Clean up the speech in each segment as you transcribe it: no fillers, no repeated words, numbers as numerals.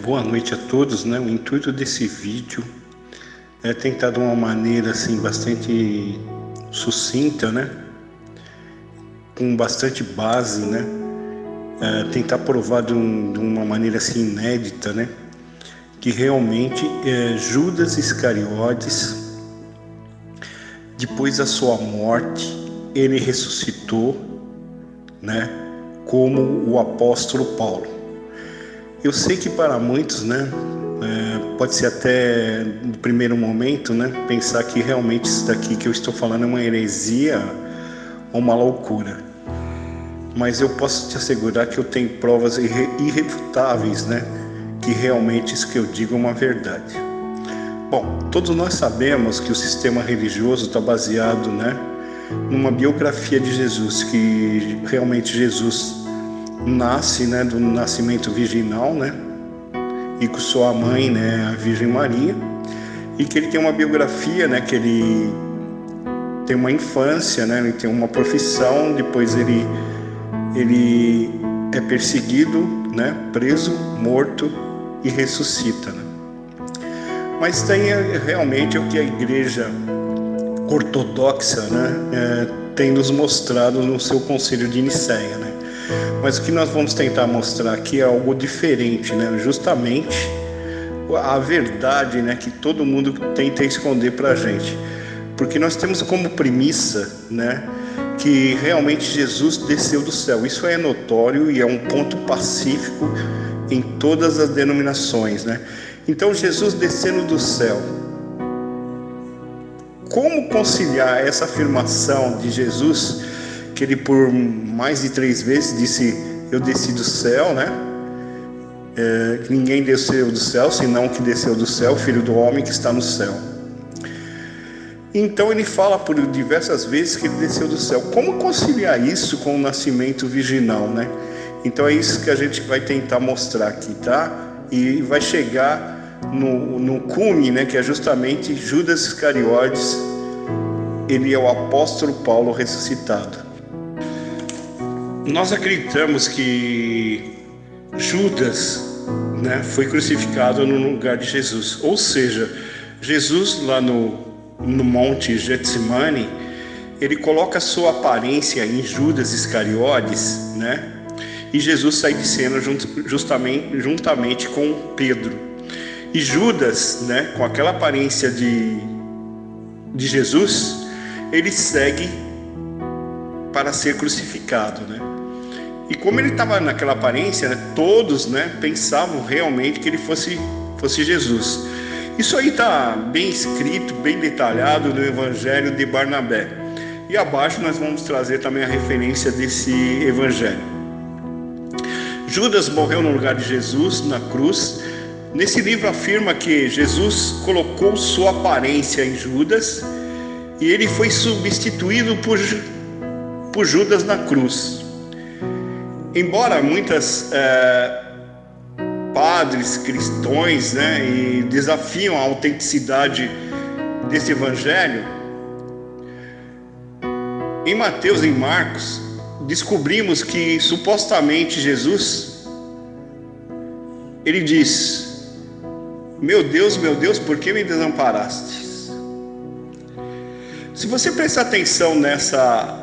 Boa noite a todos, né? O intuito desse vídeo é tentar de uma maneira assim bastante sucinta, né? Com bastante base, né? Tentar provar de uma maneira assim inédita, né? Que realmente Judas Iscariotes, depois da sua morte, ele ressuscitou, né? Como o apóstolo Paulo. Eu sei que para muitos, né, pode ser até no primeiro momento, né, pensar que realmente isso daqui que eu estou falando é uma heresia ou uma loucura. Mas eu posso te assegurar que eu tenho provas irrefutáveis, né, que realmente isso que eu digo é uma verdade. Bom, todos nós sabemos que o sistema religioso está baseado, né, numa biografia de Jesus, que realmente Jesus nasce, né, do nascimento virginal, né, e com sua mãe, né, a Virgem Maria, e que ele tem uma biografia, né, que ele tem uma infância, né, ele tem uma profissão, depois ele é perseguido, né, preso, morto e ressuscita, né. Mas tem realmente o que a Igreja Ortodoxa, né, tem nos mostrado no seu Concílio de Nicéia, né. Mas o que nós vamos tentar mostrar aqui é algo diferente, né? Justamente a verdade, né, que todo mundo tenta esconder para a gente. Porque nós temos como premissa, né, que realmente Jesus desceu do céu. Isso é notório e é um ponto pacífico em todas as denominações, né? Então, Jesus descendo do céu. Como conciliar essa afirmação de Jesus, que ele por mais de 3 vezes disse: eu desci do céu, né? Que ninguém desceu do céu, senão que desceu do céu, o Filho do Homem que está no céu. Então ele fala por diversas vezes que ele desceu do céu. Como conciliar isso com o nascimento virginal, né? Então é isso que a gente vai tentar mostrar aqui, tá? E vai chegar no cume, né? Que é justamente Judas Iscariotes. Ele é o apóstolo Paulo ressuscitado. Nós acreditamos que Judas, né, foi crucificado no lugar de Jesus. Ou seja, Jesus lá no Monte Getsemane, ele coloca a sua aparência em Judas Iscariotes, né? E Jesus sai de cena juntamente com Pedro. E Judas, né, com aquela aparência de Jesus, ele segue para ser crucificado, né? E como ele estava naquela aparência, né, todos, né, pensavam realmente que ele fosse Jesus. Isso aí está bem escrito, bem detalhado no Evangelho de Barnabé. E abaixo nós vamos trazer também a referência desse Evangelho. Judas morreu no lugar de Jesus na cruz. Nesse livro afirma que Jesus colocou sua aparência em Judas e ele foi substituído por Judas na cruz. Embora muitas padres cristãos, né, e desafiam a autenticidade desse evangelho, em Mateus e em Marcos descobrimos que supostamente Jesus, ele diz: meu Deus, por que me desamparaste? Se você prestar atenção nessa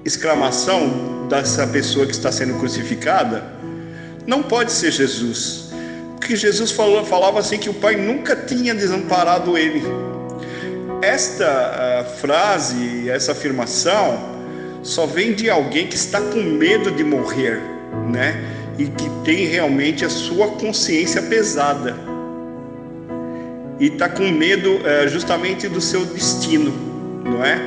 exclamação dessa pessoa que está sendo crucificada, não pode ser Jesus, porque Jesus falava assim que o Pai nunca tinha desamparado ele. Esta frase, essa afirmação só vem de alguém que está com medo de morrer, né? E que tem realmente a sua consciência pesada e está com medo justamente do seu destino, não é?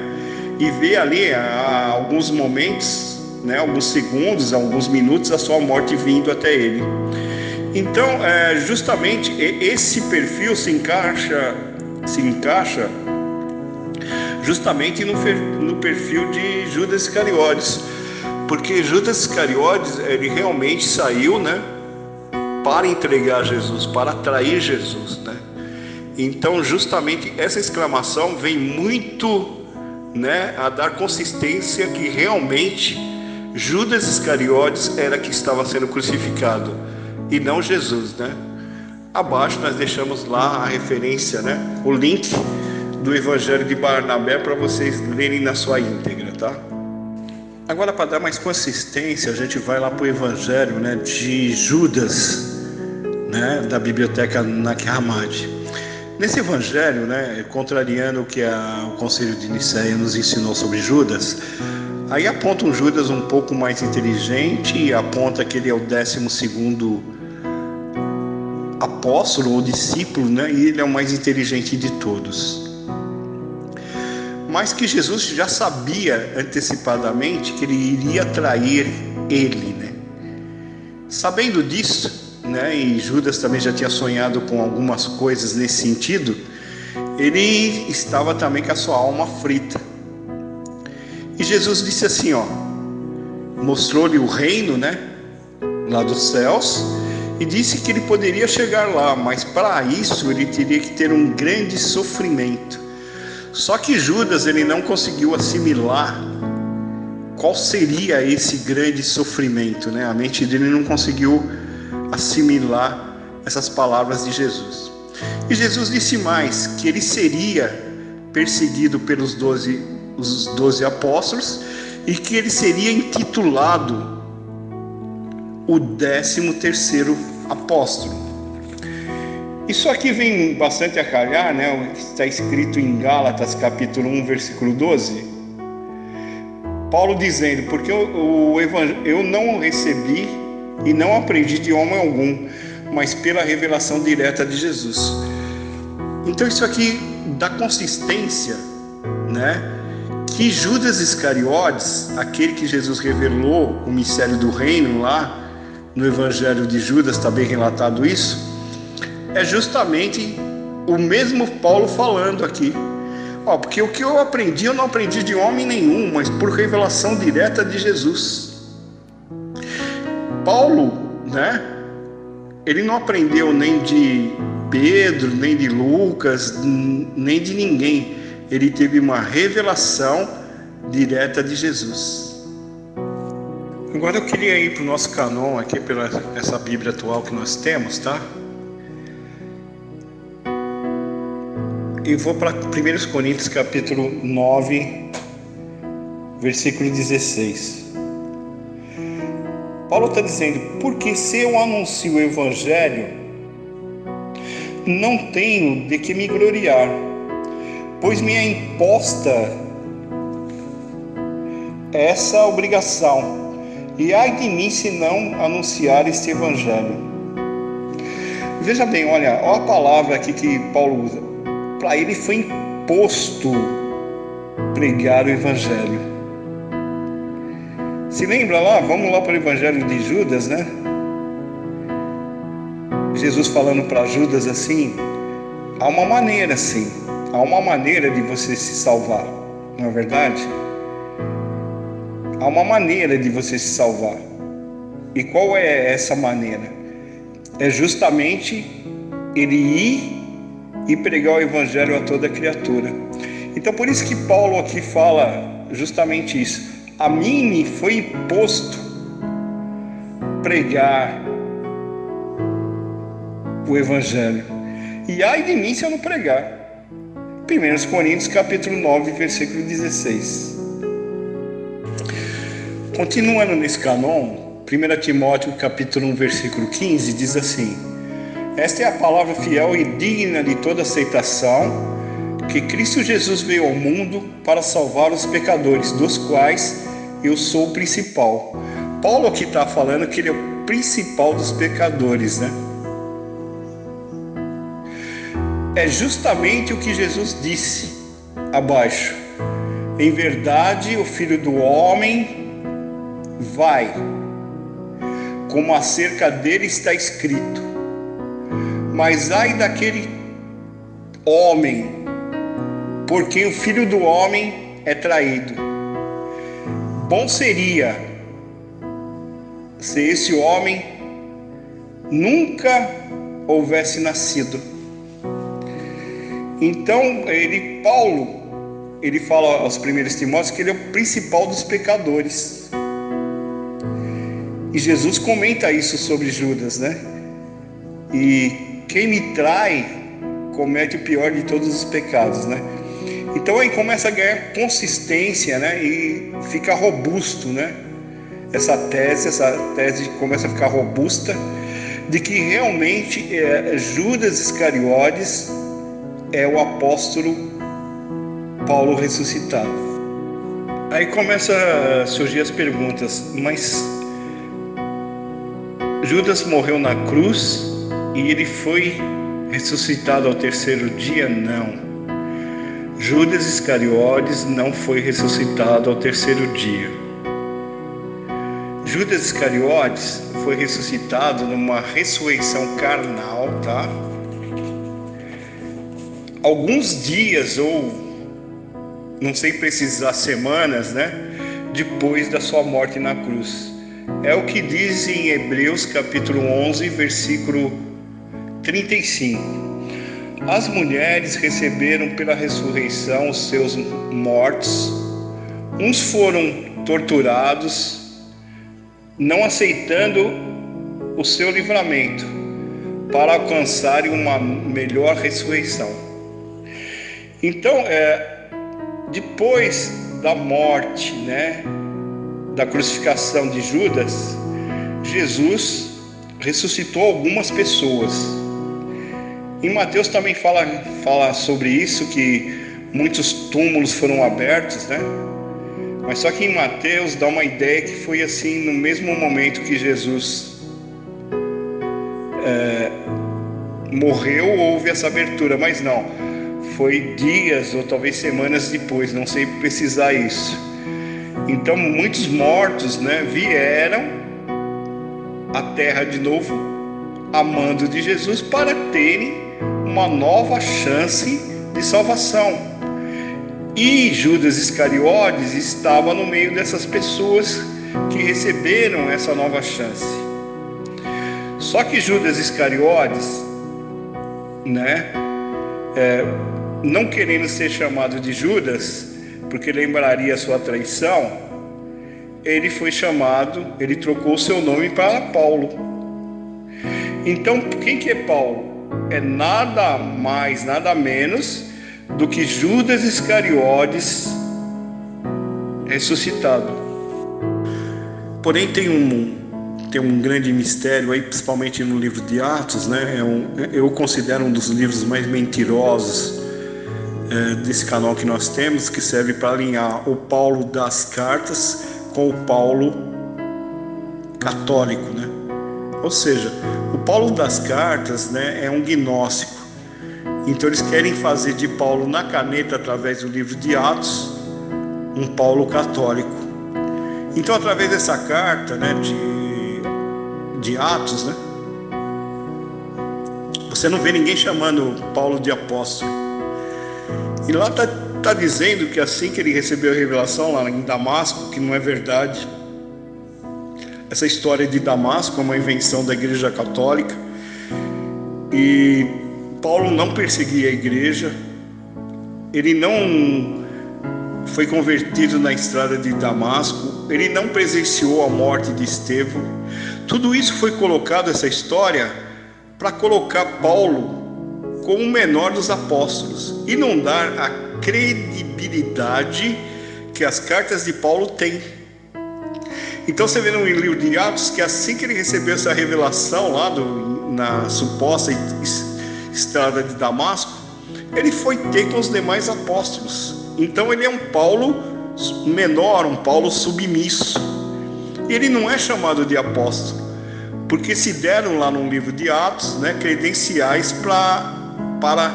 E vê ali há alguns momentos, né, alguns segundos, alguns minutos, a sua morte vindo até ele. Então, justamente esse perfil se encaixa justamente no perfil de Judas Iscariotes, porque Judas Iscariotes, ele realmente saiu, né, para entregar Jesus, para atrair Jesus, né? Então, justamente essa exclamação vem muito, né, a dar consistência que realmente Judas Iscariotes era que estava sendo crucificado e não Jesus, né? Abaixo nós deixamos lá a referência, né? O link do Evangelho de Barnabé para vocês lerem na sua íntegra, tá? Agora, para dar mais consistência, a gente vai lá para o Evangelho, né, de Judas, né, da Biblioteca Nag Hammadi. Nesse Evangelho, né, contrariando o que o Concílio de Nicéia nos ensinou sobre Judas, aí aponta um Judas um pouco mais inteligente e aponta que ele é o 12º apóstolo ou discípulo, né? E ele é o mais inteligente de todos. Mas que Jesus já sabia antecipadamente que ele iria trair ele, né? Sabendo disso, né? E Judas também já tinha sonhado com algumas coisas nesse sentido, ele estava também com a sua alma frita. E Jesus disse assim, ó, mostrou-lhe o reino, né? Lá dos céus. E disse que ele poderia chegar lá, mas para isso ele teria que ter um grande sofrimento. Só que Judas, ele não conseguiu assimilar qual seria esse grande sofrimento, né? A mente dele não conseguiu assimilar essas palavras de Jesus. E Jesus disse mais, que ele seria perseguido pelos os 12 apóstolos e que ele seria intitulado o 13º apóstolo. Isso aqui vem bastante a calhar, né? Está escrito em Gálatas capítulo 1, versículo 12. Paulo dizendo, porque eu não recebi e não aprendi de homem algum, mas pela revelação direta de Jesus. Então isso aqui dá consistência, né? Que Judas Iscariotes, aquele que Jesus revelou o mistério do reino lá, no Evangelho de Judas está bem relatado isso, é justamente o mesmo Paulo falando aqui. Porque o que eu aprendi, eu não aprendi de homem nenhum, mas por revelação direta de Jesus. Paulo, né? Ele não aprendeu nem de Pedro, nem de Lucas, nem de ninguém. Ele teve uma revelação direta de Jesus. Agora eu queria ir para o nosso canon aqui, pela essa Bíblia atual que nós temos, tá? E vou para 1 Coríntios capítulo 9, versículo 16. Paulo está dizendo, porque se eu anuncio o Evangelho, não tenho de que me gloriar, pois me é imposta essa obrigação. E ai de mim se não anunciar este Evangelho. Veja bem, olha a palavra aqui que Paulo usa. Para ele foi imposto pregar o Evangelho. Se lembra lá? Vamos lá para o Evangelho de Judas, né? Jesus falando para Judas assim, há uma maneira assim, há uma maneira de você se salvar, não é verdade? Há uma maneira de você se salvar. E qual é essa maneira? É justamente ele ir e pregar o Evangelho a toda criatura. Então por isso que Paulo aqui fala justamente isso. A mim me foi imposto pregar o Evangelho. E ai de mim se eu não pregar. 1 Coríntios capítulo 9, versículo 16. Continuando nesse canon, 1 Timóteo capítulo 1, versículo 15, diz assim: esta é a palavra fiel e digna de toda aceitação, que Cristo Jesus veio ao mundo para salvar os pecadores, dos quais eu sou o principal. Paulo aqui está falando que ele é o principal dos pecadores, né? É justamente o que Jesus disse abaixo. Em verdade, o Filho do Homem vai, como acerca dele está escrito. Mas ai daquele homem, por quem o Filho do Homem é traído. Bom seria se esse homem nunca houvesse nascido. Então, Paulo, ele fala aos 1 Timóteos que ele é o principal dos pecadores. E Jesus comenta isso sobre Judas, né? e quem me trai comete o pior de todos os pecados, né? Então aí começa a ganhar consistência, né? E fica robusto, né? Essa tese começa a ficar robusta, de que realmente Judas Iscariotes é o apóstolo Paulo ressuscitado. Aí começa a surgir as perguntas, mas Judas morreu na cruz e ele foi ressuscitado ao terceiro dia? Não. Judas Iscariotes não foi ressuscitado ao terceiro dia. Judas Iscariotes foi ressuscitado numa ressurreição carnal, tá? Alguns dias, ou não sei precisar semanas, né? Depois da sua morte na cruz. É o que diz em Hebreus capítulo 11, versículo 35. As mulheres receberam pela ressurreição os seus mortos. Uns foram torturados, não aceitando o seu livramento, para alcançarem uma melhor ressurreição. Então, depois da morte, né, da crucificação de Judas, Jesus ressuscitou algumas pessoas. Em Mateus também fala sobre isso, que muitos túmulos foram abertos, né? Mas só que em Mateus dá uma ideia que foi assim, no mesmo momento que Jesus morreu, houve essa abertura, mas não, foi dias ou talvez semanas depois, não sei precisar isso. Então muitos mortos, né, vieram à terra de novo, amando de Jesus, para terem uma nova chance de salvação. E Judas Iscariotes estava no meio dessas pessoas que receberam essa nova chance. Só que Judas Iscariotes, né, não querendo ser chamado de Judas, porque lembraria a sua traição, ele trocou seu nome para Paulo. Então, quem que é Paulo? É nada mais, nada menos do que Judas Iscariotes ressuscitado. Porém tem um grande mistério aí, principalmente no livro de Atos, né? Eu considero um dos livros mais mentirosos desse canal que nós temos, que serve para alinhar o Paulo das cartas com o Paulo católico, né? Ou seja, o Paulo das cartas, né, é um gnóstico. Então eles querem fazer de Paulo na caneta, através do livro de Atos, um Paulo católico. Então, através dessa carta, né, de Atos, né, você não vê ninguém chamando Paulo de apóstolo. E lá está dizendo que assim que ele recebeu a revelação lá em Damasco, que não é verdade. Essa história de Damasco é uma invenção da Igreja Católica. E Paulo não perseguia a igreja, ele não foi convertido na estrada de Damasco, ele não presenciou a morte de Estevão. Tudo isso foi colocado, essa história, para colocar Paulo como o menor dos apóstolos e não dar a credibilidade que as cartas de Paulo têm. Então você vê no livro de Atos que assim que ele recebeu essa revelação lá na suposta estrada de Damasco, ele foi ter com os demais apóstolos. Então ele é um Paulo menor, um Paulo submisso. Ele não é chamado de apóstolo, porque se deram lá no livro de Atos, né, credenciais para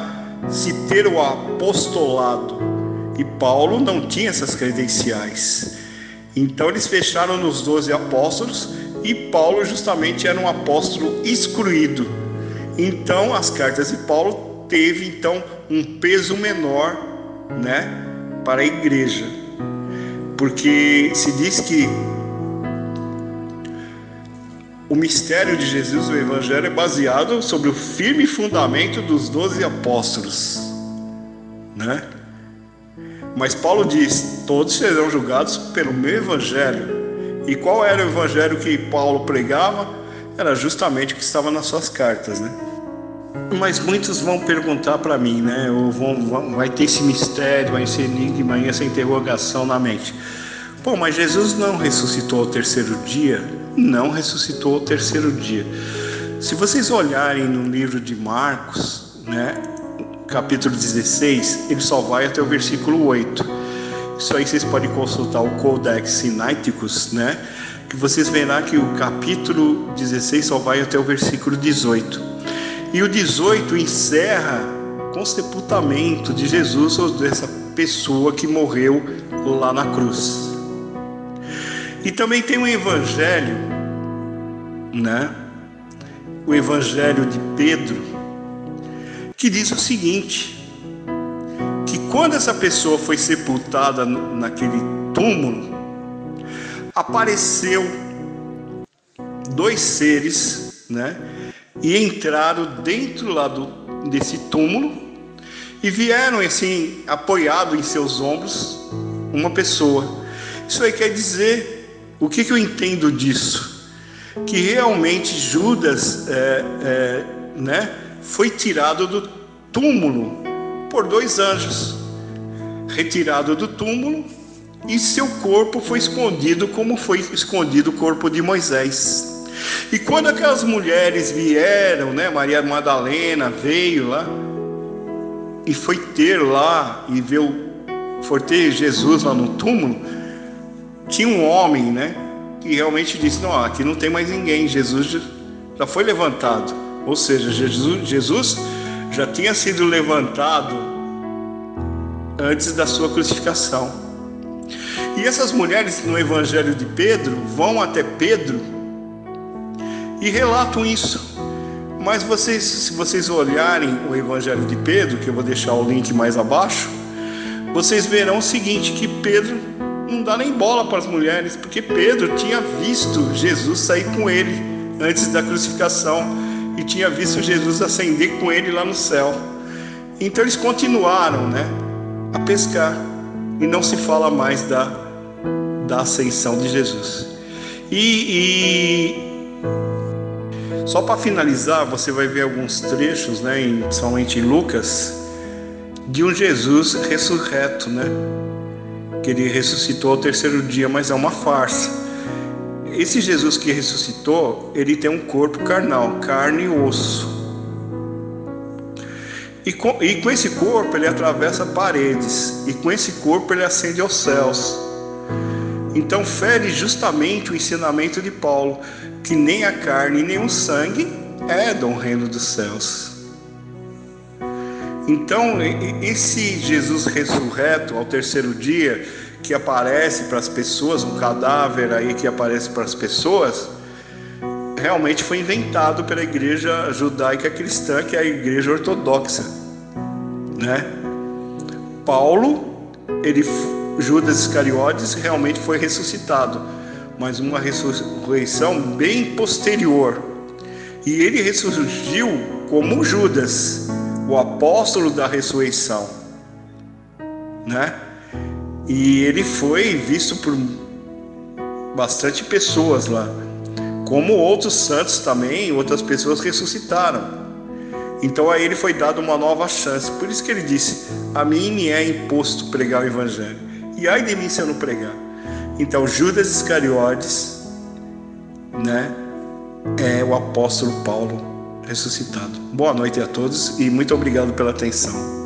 se ter o apostolado. E Paulo não tinha essas credenciais. Então eles fecharam nos 12 apóstolos e Paulo justamente era um apóstolo excluído. Então as cartas de Paulo teve então um peso menor, né, para a igreja, porque se diz que o mistério de Jesus, o Evangelho, é baseado sobre o firme fundamento dos 12 apóstolos, né? Mas Paulo diz: todos serão julgados pelo meu Evangelho. E qual era o Evangelho que Paulo pregava? era justamente o que estava nas suas cartas, né? Mas muitos vão perguntar para mim, né? Ou vai ter esse mistério, vai esse enigma, essa interrogação na mente. Pô, mas Jesus não ressuscitou ao terceiro dia? Não ressuscitou ao terceiro dia. Se vocês olharem no livro de Marcos, né, capítulo 16, ele só vai até o versículo 8. Isso aí vocês podem consultar o Codex Sinaiticus, né, que vocês verão que o capítulo 16 só vai até o versículo 18. E o 18 encerra com o sepultamento de Jesus, ou dessa pessoa que morreu lá na cruz. E também tem um evangelho, né, o evangelho de Pedro, que diz o seguinte, que quando essa pessoa foi sepultada naquele túmulo, apareceu 2 seres, né, e entraram dentro lá desse túmulo e vieram assim, apoiado em seus ombros, uma pessoa. Isso aí quer dizer, o que eu entendo disso? Que realmente Judas né, foi tirado do túmulo por 2 anjos, retirado do túmulo, e seu corpo foi escondido como foi escondido o corpo de Moisés. E quando aquelas mulheres vieram, né, Maria Madalena veio lá e foi ter lá e foi ter Jesus lá no túmulo, tinha um homem, né, que realmente disse, não, aqui não tem mais ninguém, Jesus já foi levantado. Ou seja, Jesus já tinha sido levantado antes da sua crucificação. E essas mulheres no evangelho de Pedro vão até Pedro e relatam isso. Mas se vocês olharem o evangelho de Pedro, que eu vou deixar o link mais abaixo, vocês verão o seguinte, que Pedro não dá nem bola para as mulheres, porque Pedro tinha visto Jesus sair com ele antes da crucificação e tinha visto Jesus ascender com ele lá no céu. Então eles continuaram, né, a pescar, e não se fala mais da ascensão de Jesus. E só para finalizar, você vai ver alguns trechos, né, principalmente em Lucas, de um Jesus ressurreto, né, que ele ressuscitou ao terceiro dia, mas é uma farsa. Esse Jesus que ressuscitou, ele tem um corpo carnal, carne e osso. E com esse corpo ele atravessa paredes, e com esse corpo ele ascende aos céus. Então fere justamente o ensinamento de Paulo, que nem a carne nem o sangue herdam o reino dos céus. Então esse Jesus ressurreto ao terceiro dia, que aparece para as pessoas, um cadáver aí que aparece para as pessoas, realmente foi inventado pela igreja judaica cristã, que é a igreja ortodoxa, né? Judas Iscariotes realmente foi ressuscitado, mas uma ressurreição bem posterior. E ele ressurgiu como Judas, o apóstolo da ressurreição, né? E ele foi visto por bastante pessoas lá, como outros santos também, outras pessoas ressuscitaram. Então a ele foi dado uma nova chance. Por isso que ele disse, a mim me é imposto pregar o evangelho, e ai de mim se eu não pregar. Então Judas Iscariotes, né, é o apóstolo Paulo ressuscitado. Boa noite a todos e muito obrigado pela atenção.